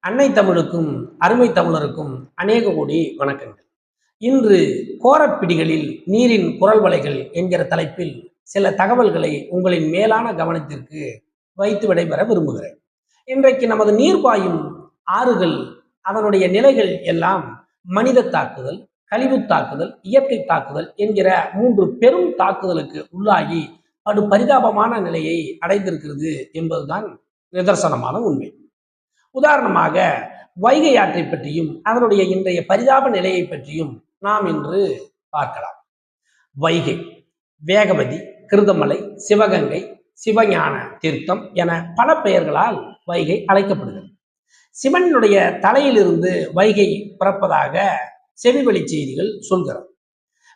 அன்னை தமிழுக்கும் அருமை தமிழருக்கும் அநேக கோடி வணக்கங்கள். இன்று கோரப்பிடிகளில் நீரின் குரல் வளைகள் என்கிற தலைப்பில் சில தகவல்களை உங்களின் மேலான கவனத்திற்கு வைத்து விடைபெற விரும்புகிறேன். இன்றைக்கு நமது நீர்பாயும் ஆறுகள் அதனுடைய நிலைகள் எல்லாம் மனித தாக்குதல், கழிவு தாக்குதல், இயற்கை தாக்குதல் என்கிற மூன்று பெரும் தாக்குதலுக்கு உள்ளாகி படு பரிதாபமான நிலையை அடைந்திருக்கிறது என்பதுதான் நிதர்சனமான உண்மை. உதாரணமாக வைகை ஆற்றை பற்றியும் அதனுடைய இன்றைய பரிதாப நிலையை பற்றியும் நாம் இன்று பார்க்கலாம். வைகை, வேகவதி, கிருதமலை, சிவகங்கை, சிவஞான தீர்த்தம் என பல பெயர்களால் வைகை அழைக்கப்படுகிறது. சிவனுடைய தலையிலிருந்து வைகை பிறப்பதாக செவிவழி செய்திகள் சொல்கிறது.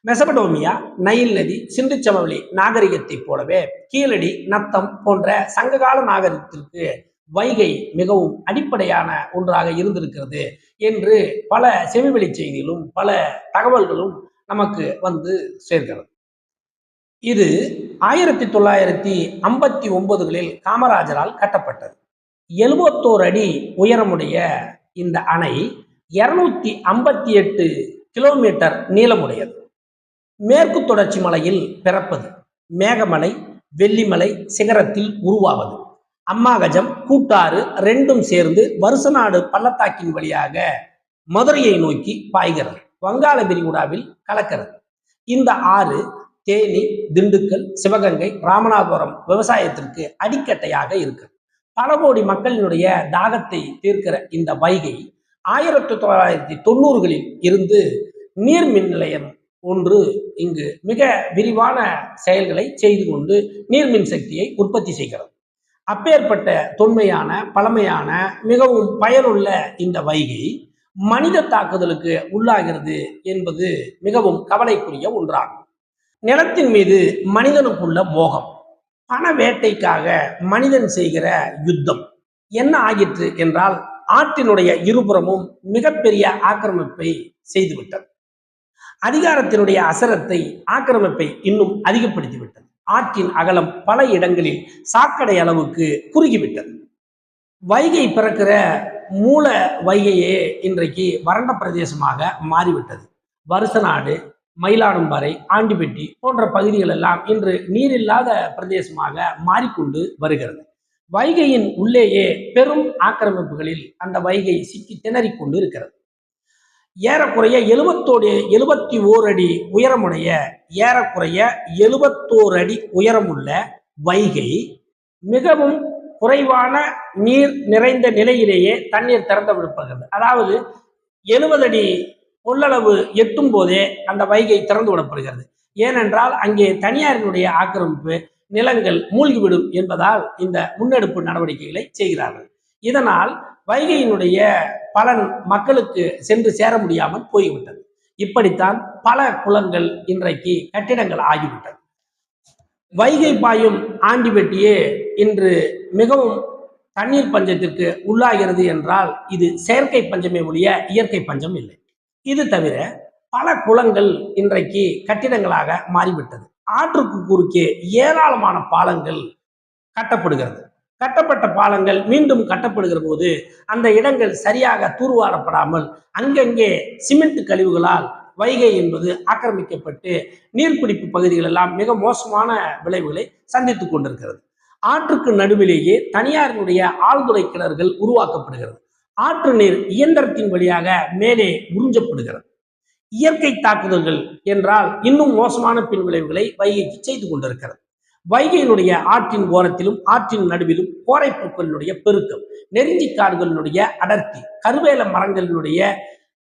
மெசபடோமியா, நைல் நதி, சிந்து சமவெளி நாகரிகத்தை போலவே கீழடி, நத்தம் போன்ற சங்ககால நாகரிகத்திற்கு வைகை மிகவும் அடிப்படையான ஒன்றாக இருந்திருக்கிறது என்று பல செவிவழி செய்திகளும் பல தகவல்களும் நமக்கு வந்து சேர்க்கிறது. இது 1959களில் காமராஜரால் கட்டப்பட்டது. 71 அடி உயரமுடைய இந்த அணை 258 கிலோமீட்டர் நீளமுடையது. மேற்கு தொடர்ச்சி மலையில் பிறப்பது, மேகமலை, வெள்ளிமலை சிகரத்தில் உருவாவது, அம்மாகஜம், கூட்டாறு ரெண்டும் சேர்ந்து வருசநாடு பள்ளத்தாக்கின் வழியாக மதுரையை நோக்கி பாய்கிறது. வங்காள விரிகுடாவில் கலக்கிறது. இந்த ஆறு தேனி, திண்டுக்கல், சிவகங்கை, ராமநாதபுரம் விவசாயத்திற்கு அடிக்கட்டையாக இருக்கு. பல கோடி மக்களினுடைய தாகத்தை தீர்க்கிற இந்த வைகை 1990களில் இருந்து நீர் மின் நிலையம் ஒன்று இங்கு மிக விரிவான செயல்களை செய்து கொண்டு நீர்மின் சக்தியை உற்பத்தி செய்கிறது. அப்பேற்பட்ட தொன்மையான பழமையான மிகவும் பயனுள்ள இந்த வைகை மனித தாக்குதலுக்கு உள்ளாகிறது என்பது மிகவும் கவலைக்குரிய ஒன்றாகும். நிலத்தின் மீது மனிதனுக்குள்ள மோகம், பண வேட்டைக்காக மனிதன் செய்கிற யுத்தம் என்ன ஆகிற்று என்றால் ஆற்றினுடைய இருபுறமும் மிகப்பெரிய ஆக்கிரமிப்பை செய்துவிட்டது. அதிகாரத்தினுடைய அசரத்தை ஆக்கிரமிப்பை இன்னும் அதிகப்படுத்திவிட்டது. ஆற்றின் அகலம் பல இடங்களில் சாக்கடை அளவுக்கு குறுகிவிட்டது. வைகை பிறக்கிற மூல வைகையே இன்றைக்கு வறண்ட பிரதேசமாக மாறிவிட்டது. வருசநாடு, மயிலாடும்பாறை, ஆண்டிப்பட்டி போன்ற பகுதிகள் எல்லாம் இன்று நீரில்லாத பிரதேசமாக மாறிக்கொண்டு வருகிறது. வைகையின் உள்ளேயே பெரும் ஆக்கிரமிப்புகளில் அந்த வைகை சிக்கி திணறிக் கொண்டு இருக்கிறது. ஏறக்குறைய 71 அடி உயரமுடைய ஏறக்குறைய 71 அடி உயரமுள்ள வைகை மிகவும் குறைவான நீர் நிறைந்த நிலையிலேயே தண்ணீர் திறந்து விடப்படுகிறது. அதாவது 70 அடி கொள்ளளவு எட்டும் போதே அந்த வைகை திறந்து விடப்படுகிறது. ஏனென்றால் அங்கே தனியாரினுடைய ஆக்கிரமிப்பு, நிலங்கள் மூழ்கிவிடும் என்பதால் இந்த முன்னெடுப்பு நடவடிக்கைகளை செய்கிறார்கள். இதனால் வைகையினுடைய பலன் மக்களுக்கு சென்று சேர முடியாமல் போய்விட்டது. இப்படித்தான் பல குளங்கள் இன்றைக்கு கட்டிடங்கள் ஆகிவிட்டது. வைகை பாயும் ஆண்டிப்பட்டியே இன்று மிகவும் தண்ணீர் பஞ்சத்திற்கு உள்ளாகிறது என்றால் இது செயற்கை பஞ்சமே ஒழிய இயற்கை பஞ்சம் இல்லை. இது தவிர பல குளங்கள் இன்றைக்கு கட்டிடங்களாக மாறிவிட்டது. ஆற்றுக்கு குறுக்கே ஏராளமான பாலங்கள் கட்டப்படுகிறது. கட்டப்பட்ட பாலங்கள் மீண்டும் கட்டப்படுகிற போது அந்த இடங்கள் சரியாக தூர்வாரப்படாமல் அங்கங்கே சிமெண்ட் கழிவுகளால் வைகை என்பது ஆக்கிரமிக்கப்பட்டு நீர்பிடிப்பு பகுதிகள் எல்லாம் மிக மோசமான விளைவுகளை சந்தித்துக் கொண்டிருக்கிறது. ஆற்றுக்கு நடுவிலேயே தனியாரினுடைய ஆழ்துளை கிணறுகள் உருவாக்கப்படுகிறது. ஆற்று நீர் இயந்திரத்தின் வழியாக மேலே உறிஞ்சப்படுகிறது. இயற்கை தாக்குதல்கள் என்றால் இன்னும் மோசமான பின் விளைவுகளை வைகைக்கு செய்து கொண்டிருக்கிறது. வைகையினுடைய ஆற்றின் ஓரத்திலும் ஆற்றின் நடுவிலும் கோரை பூக்களினுடைய பெருக்கம், நெருஞ்சிக்காடுகளினுடைய அடர்த்தி, கருவேல மரங்களினுடைய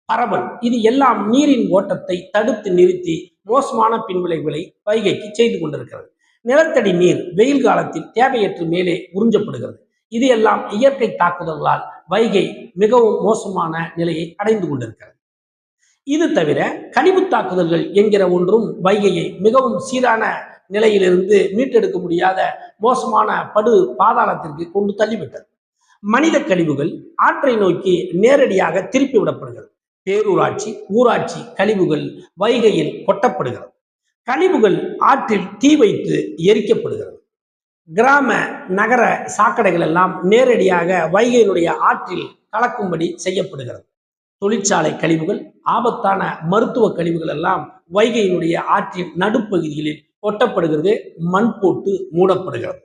பரவல், இது எல்லாம் நீரின் ஓட்டத்தை தடுத்து நிறுத்தி மோசமான பின்விளைவுகளை வைகைக்கு செய்து கொண்டிருக்கிறது. நிலத்தடி நீர் வெயில் காலத்தில் தேவையற்று மேலே உறிஞ்சப்படுகிறது. இது எல்லாம் இயற்கை தாக்குதல்களால் வைகை மிகவும் மோசமான நிலையை அடைந்து கொண்டிருக்கிறது. இது தவிர கழிவு தாக்குதல்கள் என்கிற ஒன்றும் வைகையை மிகவும் சீரான நிலையிலிருந்து மீட்டெடுக்க முடியாத மோசமான படு பாதாளத்திற்கு கொண்டு தள்ளிவிட்டது. மனித கழிவுகள் ஆற்றை நோக்கி நேரடியாக திருப்பி விடப்படுகிறது. பேரூராட்சி, ஊராட்சி கழிவுகள் வைகையில் கொட்டப்படுகிறது. கழிவுகள் ஆற்றில் தீ வைத்து எரிக்கப்படுகிறது. கிராம நகர சாக்கடைகள் எல்லாம் நேரடியாக வைகையினுடைய ஆற்றில் கலக்கும்படி செய்யப்படுகிறது. தொழிற்சாலை கழிவுகள், ஆபத்தான மருத்துவ கழிவுகள் எல்லாம் வைகையினுடைய ஆற்றின் நடுப்பகுதிகளில் கொட்டப்படுகிறது, மண் போட்டு மூடப்படுகிறது.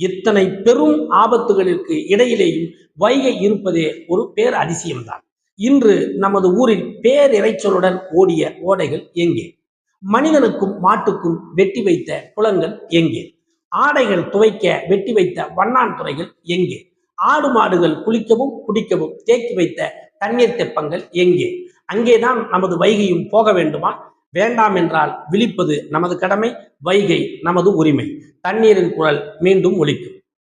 இத்தனை பெரும் ஆபத்துகளுக்கு இடையிலேயும் வைகை இருப்பதே ஒரு பேர் அதிசயம்தான். இன்று நமது ஊரில் பேரிரைச்சலுடன் ஓடிய ஓடைகள் எங்கே? மனிதனுக்கும் மாட்டுக்கும் வெட்டி வைத்த குளங்கள் எங்கே? ஆடைகள் துவைக்க வெட்டி வைத்த வண்ணான் துறைகள் எங்கே? ஆடு மாடுகள் குளிக்கவும் குடிக்கவும் தேக்கி வைத்த தண்ணீர் தெப்பங்கள் எங்கே? அங்கேதான் நமது வைகையும் போக வேண்டுமா? வேண்டாம் என்றால் விழிப்பது நமது கடமை. வைகை நமது உரிமை. தண்ணீரின் குரல் மீண்டும் ஒலிக்கும்.